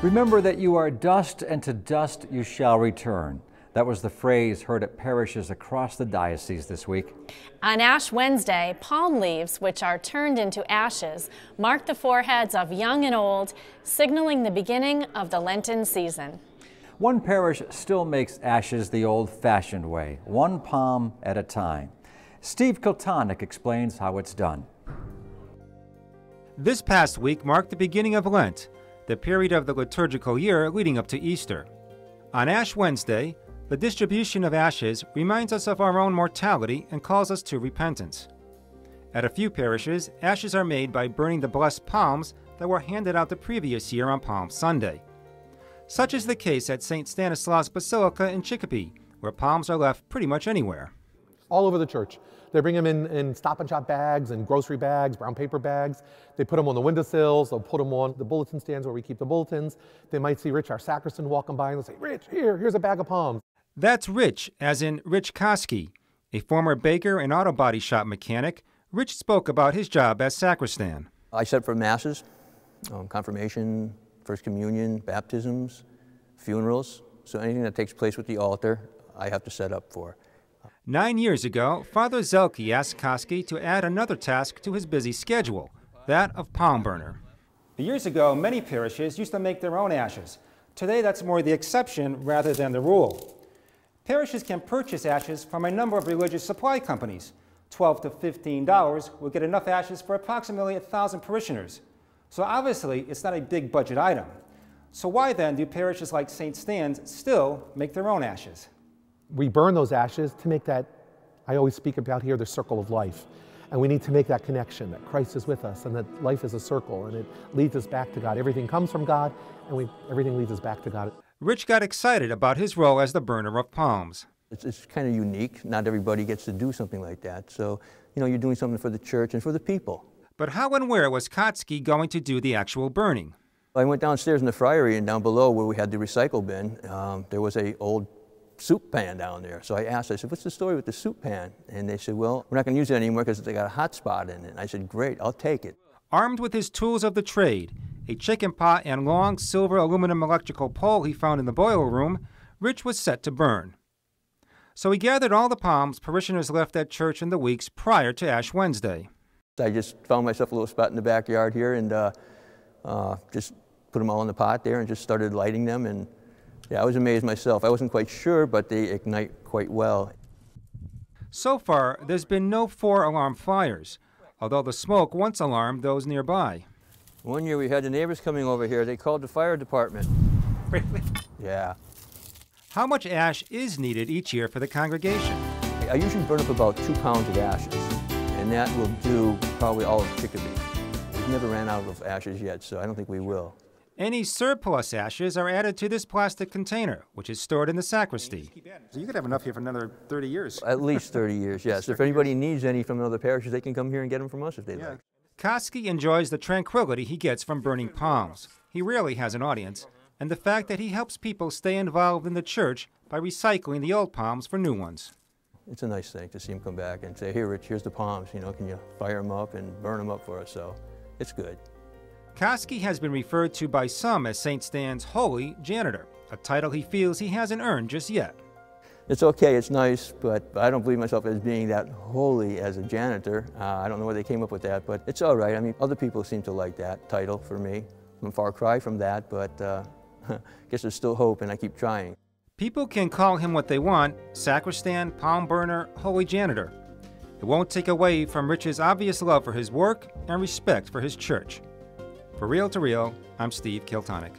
Remember that you are dust, and to dust you shall return. That was the phrase heard at parishes across the diocese this week. On Ash Wednesday, palm leaves, which are turned into ashes, mark the foreheads of young and old, signaling the beginning of the Lenten season. One parish still makes ashes the old-fashioned way, one palm at a time. Steve Kiltonic explains how it's done. This past week marked the beginning of Lent, the period of the liturgical year leading up to Easter. On Ash Wednesday, the distribution of ashes reminds us of our own mortality and calls us to repentance. At a few parishes, ashes are made by burning the blessed palms that were handed out the previous year on Palm Sunday. Such is the case at St. Stanislaus Basilica in Chicopee, where palms are left pretty much anywhere. All over the church. They bring them in Stop and Shop bags and grocery bags, brown paper bags. They put them on the windowsills. They'll put them on the bulletin stands where we keep the bulletins. They might see Rich, our sacristan, walking by, and they'll say, "Rich, here's a bag of palms." That's Rich, as in Rich Kostke. A former baker and auto body shop mechanic, Rich spoke about his job as sacristan. I set up for masses, confirmation, First Communion, baptisms, funerals. So anything that takes place with the altar, I have to set up for. 9 years ago, Father Zelke asked Kostke to add another task to his busy schedule, that of palm burner. Years ago, many parishes used to make their own ashes. Today, that's more the exception rather than the rule. Parishes can purchase ashes from a number of religious supply companies. $12 to $15 will get enough ashes for approximately 1,000 parishioners. So obviously, it's not a big budget item. So why then do parishes like St. Stan's still make their own ashes? We burn those ashes to make that, I always speak about here, the circle of life. And we need to make that connection, that Christ is with us and that life is a circle and it leads us back to God. Everything comes from God and everything leads us back to God. Rich got excited about his role as the burner of palms. It's kind of unique. Not everybody gets to do something like that. So, you're doing something for the church and for the people. But how and where was Kostke going to do the actual burning? I went downstairs in the friary, and down below where we had the recycle bin, there was an old soup pan down there. So I said, "What's the story with the soup pan?" And they said, "Well, we're not going to use it anymore because they got a hot spot in it." And I said, "Great, I'll take it." Armed with his tools of the trade, a chicken pot and long silver aluminum electrical pole he found in the boiler room, Rich was set to burn. So he gathered all the palms parishioners left at church in the weeks prior to Ash Wednesday. I just found myself a little spot in the backyard here and just put them all in the pot there and just started lighting them. And yeah, I was amazed myself. I wasn't quite sure, but they ignite quite well. So far, there's been no 4-alarm fires, although the smoke once alarmed those nearby. One year we had the neighbors coming over here. They called the fire department. Really? Yeah. How much ash is needed each year for the congregation? I usually burn up about 2 pounds of ashes, and that will do probably all of Chicopee. We've never ran out of ashes yet, so I don't think we will. Any surplus ashes are added to this plastic container, which is stored in the sacristy. So you could have enough here for another 30 years. At least 30 years, yes. If anybody needs any from other parishes, they can come here and get them from us if they like. Kostke enjoys the tranquility he gets from burning palms. He rarely has an audience, and the fact that he helps people stay involved in the church by recycling the old palms for new ones. It's a nice thing to see him come back and say, "Here, Rich, here's the palms, can you fire them up and burn them up for us?" So it's good. Kostke has been referred to by some as St. Stan's Holy Janitor, a title he feels he hasn't earned just yet. It's okay, it's nice, but I don't believe myself as being that holy as a janitor. I don't know where they came up with that, but it's all right. I mean, other people seem to like that title for me. I'm a far cry from that, but I guess there's still hope, and I keep trying. People can call him what they want, sacristan, palm burner, holy janitor. It won't take away from Rich's obvious love for his work and respect for his church. For Real to Real, I'm Steve Kiltonic.